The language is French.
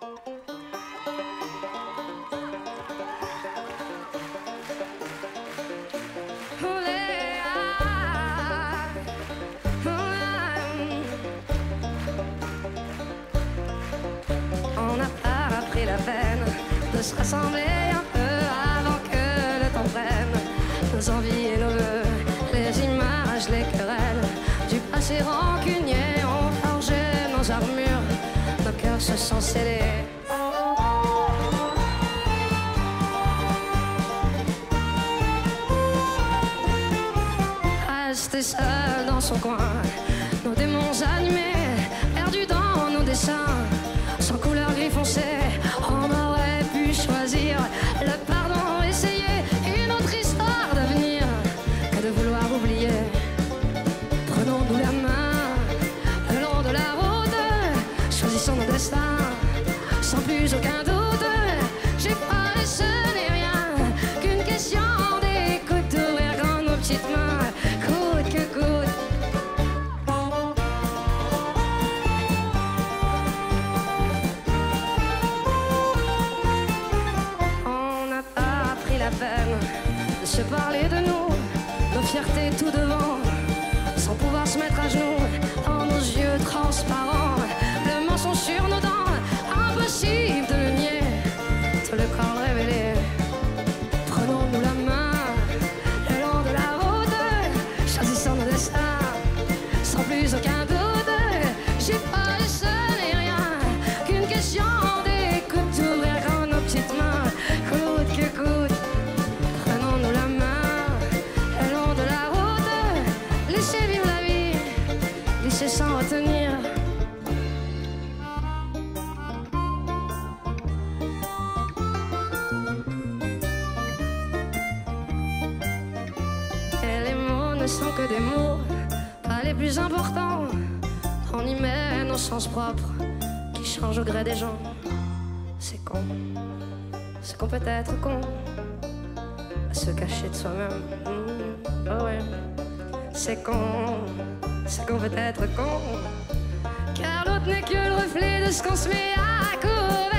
On n'a pas pris la peine de se rassembler un peu avant que le temps prenne nos envies et nos vœux, les images, les querelles du passé rancunier ont forgé nos armures, nos cœurs se sont scellés. Resté seul dans son coin, nos démons animés, perdus dans nos dessins, sans couleur gris foncé, on aurait pu choisir le pardon, essayer une autre histoire d'avenir que de vouloir oublier. Prenons-nous la main le long de la route, choisissons nos destins sans plus aucun doute. J'ai pas et ce n'est rien qu'une question d'écoute, d'ouvrir grand nos petites mains, coûte que coûte. De se parler de nous, nos fiertés tout devant, sans pouvoir se mettre à genoux dans nos yeux transparents, le mensonge sur nos dents, impossible de le nier, tout le corps révélé. Prenons-nous la main le long de la route, choisissons nos destins sans plus aucun doute. J'ai pas et ce n'est rien qu'une question d'écoute, d'ouvrir grand nos petites mains, coûte que coûte. Prenons-nous la main le long de la route, laissez vivre la vie, laissez sans retenir. Et les mots ne sont que des mots, pas les plus importants. On y met nos sens propres qui changent au gré des gens. C'est con, c'est qu'on peut être con, se cacher de soi-même. Oh ouais, c'est qu'on peut être con, car l'autre n'est que le reflet de ce qu'on se met à couvert.